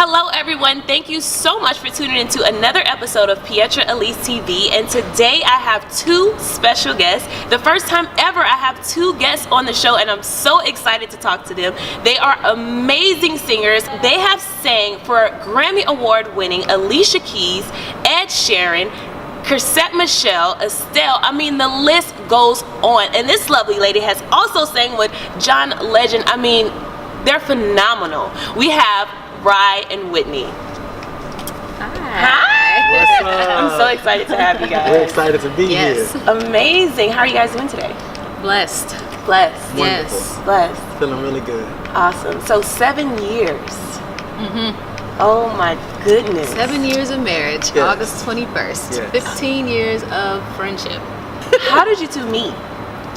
Hello everyone, thank you so much for tuning into another episode of Pietra Elise TV, and today I have two special guests. The first time ever I have two guests on the show, and I'm so excited to talk to them. They are amazing singers. They have sang for Grammy Award Winning Alicia Keys, Ed Sheeran, Chrisette Michelle, Estelle. I mean, the list goes on. And this lovely lady has also sang with John Legend. I mean, they're phenomenal. We have RAII and Whitney. Hi. What's up? I'm so excited to have you guys. We're excited to be here. Amazing. How are you guys doing today? Blessed. Blessed. Yes. Blessed. Feeling really good. Awesome. So 7 years. Mm-hmm. Oh my goodness. 7 years of marriage, Yes. August 21st. Yes. 15 years of friendship. How did you two meet?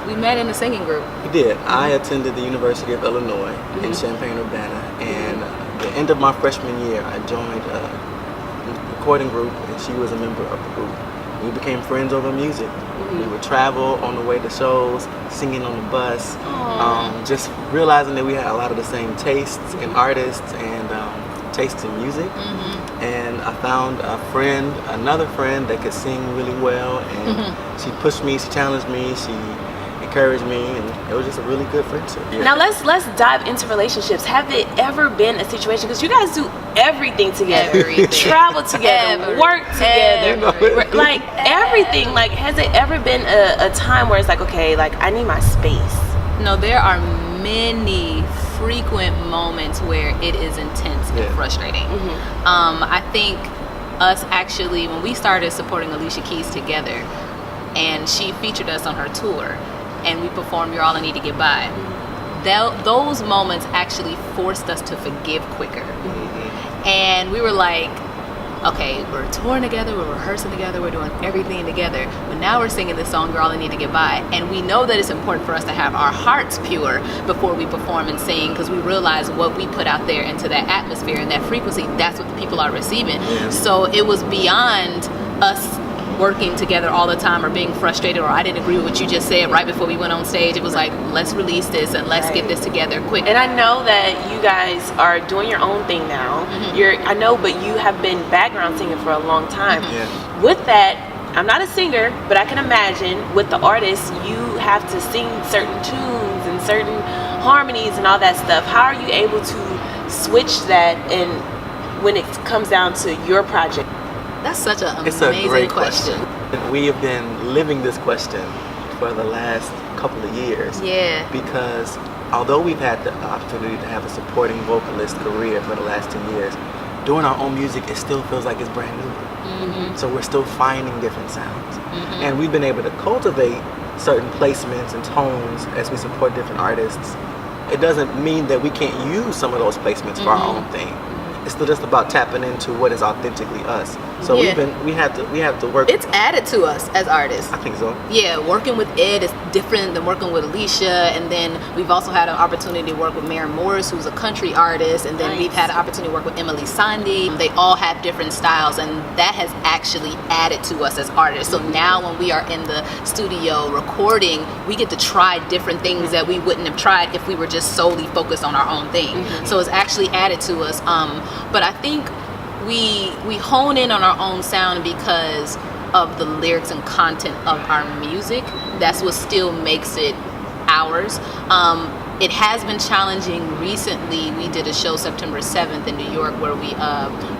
We met in a singing group. We did. I attended the University of Illinois in Champaign-Urbana, and the end of my freshman year, I joined a recording group, and she was a member of the group. We became friends over music. We would travel on the way to shows, singing on the bus, just realizing that we had a lot of the same tastes in artists and tastes in music. And I found another friend that could sing really well, and she pushed me, she challenged me, she encouraged me, and it was just a really good friendship. Yeah. Now let's dive into relationships. Have it ever been a situation, because you guys do everything together, Everything. travel together, work together, Everything. like everything. Like, has it ever been a time where it's like, okay, like I need my space? No, there are many frequent moments where it is intense and frustrating. I think us actually, when we started supporting Alicia Keys together, and she featured us on her tour, and we performed You're All I Need to Get By, those moments actually forced us to forgive quicker. And we were like, okay, we're touring together, we're rehearsing together, we're doing everything together, but now we're singing this song, You're All I Need to Get By. And we know that it's important for us to have our hearts pure before we perform and sing, because we realize what we put out there into that atmosphere and that frequency, that's what the people are receiving. So it was beyond us working together all the time or being frustrated, or I didn't agree with what you just said right before we went on stage. It was like, let's release this and let's get this together quick. And I know that you guys are doing your own thing now. I know, but you have been background singing for a long time. With that, I'm not a singer, but I can imagine with the artists, you have to sing certain tunes and certain harmonies and all that stuff. How are you able to switch that and when it comes down to your project? That's such an It's a amazing great question. We have been living this question for the last couple of years. Yeah. Because although we've had the opportunity to have a supporting vocalist career for the last 10 years, doing our own music, it still feels like it's brand new. So we're still finding different sounds. And we've been able to cultivate certain placements and tones as we support different artists. It doesn't mean that we can't use some of those placements for our own thing. It's still just about tapping into what is authentically us. So we have to work. It's added to us as artists. I think so. Yeah, working with Ed is different than working with Alicia, and then we've also had an opportunity to work with Maren Morris, who's a country artist, and then we've had an opportunity to work with Emily Sandé. They all have different styles, and that has actually added to us as artists. So now when we are in the studio recording, we get to try different things that we wouldn't have tried if we were just solely focused on our own thing. So it's actually added to us. But I think we hone in on our own sound because of the lyrics and content of our music. That's what still makes it ours. It has been challenging recently. We did a show September 7th in New York where we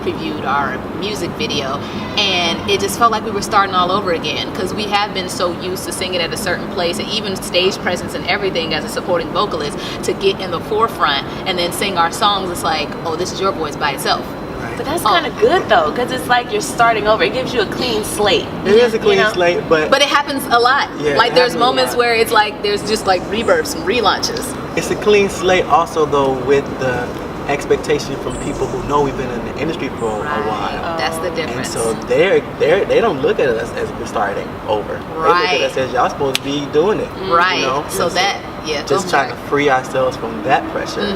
previewed our music video, and it just felt like we were starting all over again, because we have been so used to singing at a certain place, and even stage presence and everything as a supporting vocalist, to get in the forefront and then sing our songs. It's like, oh, this is your voice by itself. But that's kind of good though, because it's like you're starting over. It gives you a clean slate. It is a clean slate, but it happens a lot. Yeah, like it there's happens a moments lot. where it's like there's just like rebirths and relaunches. it's a clean slate also, though, with the expectation from people who know we've been in the industry for a while. That's the And difference. so they don't look at us as we're starting over. They look at us as y'all supposed to be doing it. Right. You know? So that, just trying to free ourselves from that pressure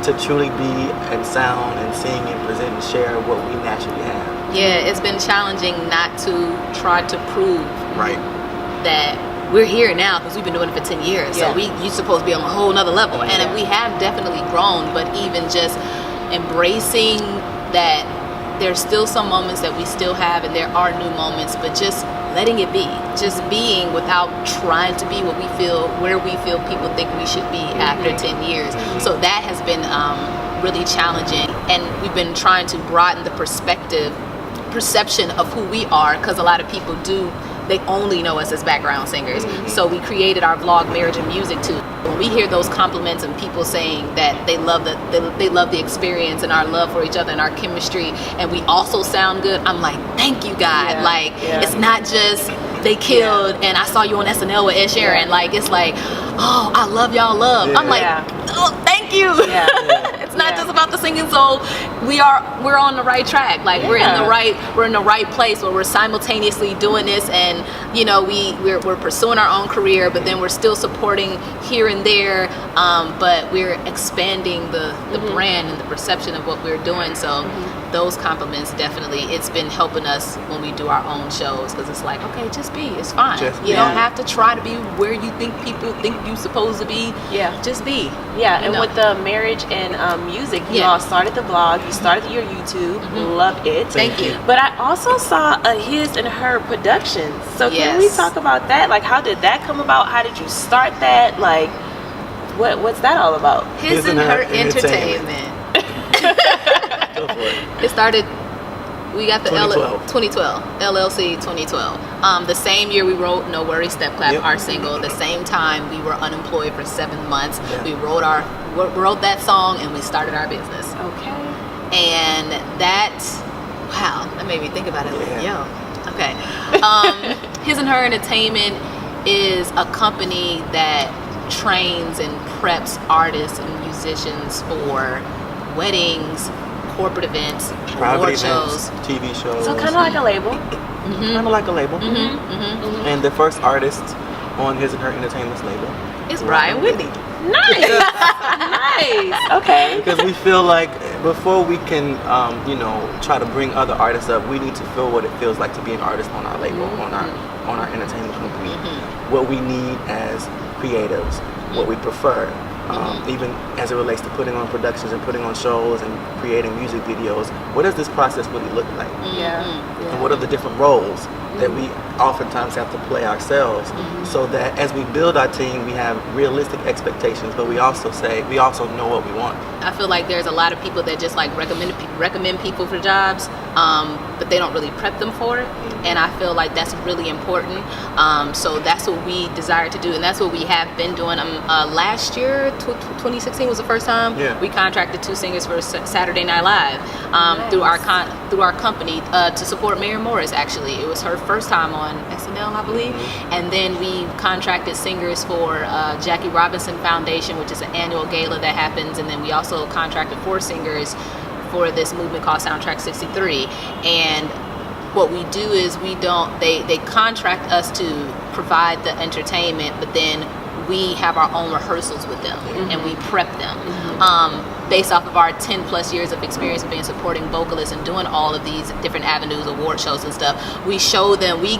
to truly be and sound and sing and present and share what we naturally have. Yeah, it's been challenging not to try to prove that we're here now, because we've been doing it for 10 years. So you're supposed to be on a whole nother level. And we have definitely grown, but even just embracing that there's still some moments that we still have, and there are new moments, but just letting it be, just being without trying to be what we feel, where we feel people think we should be after 10 years. So that has been really challenging, and we've been trying to broaden the perception of who we are, because a lot of people they only know us as background singers. So we created our vlog, Marriage and Music, too. When we hear those compliments and people saying that they love the experience and our love for each other and our chemistry, and we also sound good, I'm like, thank you, God. It's not just they killed and I saw you on SNL with Ed Sheeran. Like, it's like, oh, I love y'all love. I'm like, oh, thank you. It's not just about the singing. So we're on the right track. Like, we're in the right place where we're simultaneously doing this, and you know, we're pursuing our own career, but then we're still supporting here and there, but we're expanding the brand and the perception of what we're doing. So those compliments, definitely, it's been helping us when we do our own shows, because it's like, okay, just be, it's fine. You don't have to try to be where you think people think you're supposed to be. Just be. And with the Marriage and Music, you all started the blog, you started your YouTube, love it. Thank you. But I also saw a His and Her Productions. So can we talk about that? Like, how did that come about? How did you start that? Like, what's that all about? His and Her Entertainment. It started, we got the 2012 LLC 2012. The same year we wrote No Worries Step Clap, our single. The same time we were unemployed for 7 months. We wrote that song and we started our business. And that made me think about it. Okay. His and Her Entertainment is a company that trains and preps artists and musicians for weddings, corporate events, award shows, TV shows. So kind of like a label. Kind of like a label. And the first artist on His and Her Entertainment's label is RAII Whitney. Nice. Nice. Okay. Because we feel like before we can, try to bring other artists up, we need to feel what it feels like to be an artist on our label, on our entertainment company. What we need as creatives, what we prefer. Even as it relates to putting on productions and putting on shows and creating music videos, what does this process really look like? And what are the different roles that we oftentimes have to play ourselves, so that as we build our team, we have realistic expectations, but we also know what we want. I feel like there's a lot of people that just like recommend people for jobs, but they don't really prep them for it. And I feel like that's really important. So that's what we desire to do, and that's what we have been doing. Last year, 2016 was the first time we contracted 2 singers for Saturday Night Live through our company to support Mary Morris. Actually, it was her first time on SNL, I believe. And then we contracted singers for Jackie Robinson Foundation, which is an annual gala that happens. And then we also contracted 4 singers for this movement called Soundtrack 63. And what we do is they contract us to provide the entertainment, but then we have our own rehearsals with them and we prep them. Based off of our 10 plus years of experience of being supporting vocalists and doing all of these different avenues, award shows and stuff, we show them, we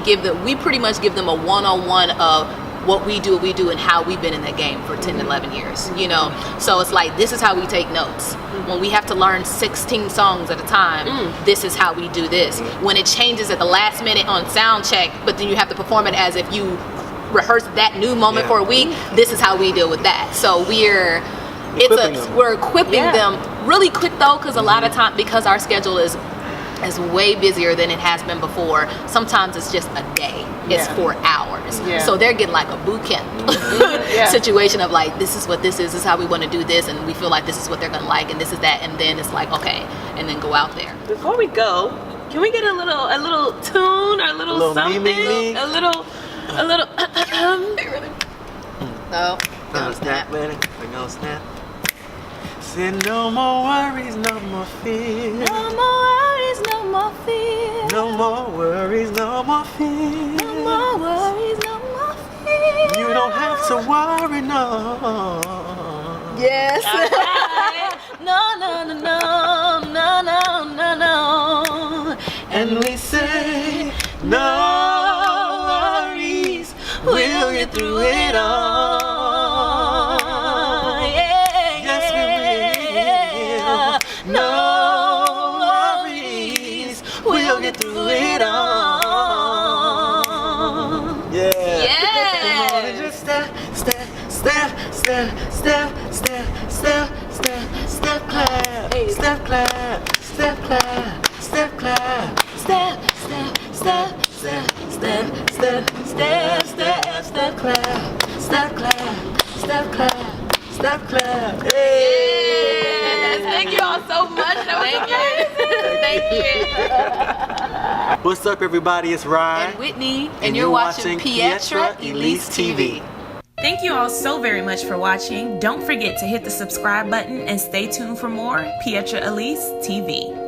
pretty much give them a one-on-one of what we do and how we've been in the game for 10, 11 years, So it's like, this is how we take notes. When we have to learn 16 songs at a time, this is how we do this. When it changes at the last minute on sound check, but then you have to perform it as if you rehearsed that new moment for a week, this is how we deal with that. So we're equipping them really quick though, because a lot of time, because our schedule is way busier than it has been before, sometimes it's just a day, it's 4 hours. So they're getting like a boot camp situation of like, this is what this is how we want to do this, and we feel like this is what they're gonna like, and this is that, and then it's like, okay, and then go out there. Before we go, can we get a little tune or a little something? A little No, snap. We're gonna snap. Said no more worries, no more fear. No more worries, no more fear. No more worries, no more fear. No more worries, no more fear. You don't have to worry, no. Yes. No. And we say no worries, we'll get through it all. Yeah. Yes, we will. No step, step, step, step, step, step clap, step clap, step clap, step clap, step, step, step, step, step, step, step, step, step clap, step clap, step clap, step clap. Yes, thank you all so much. That was amazing. Thank you. What's up, everybody? It's RAII And Whitney, and you're watching Pietra Elise TV. Thank you all so very much for watching. Don't forget to hit the subscribe button and stay tuned for more Pietra Elise TV.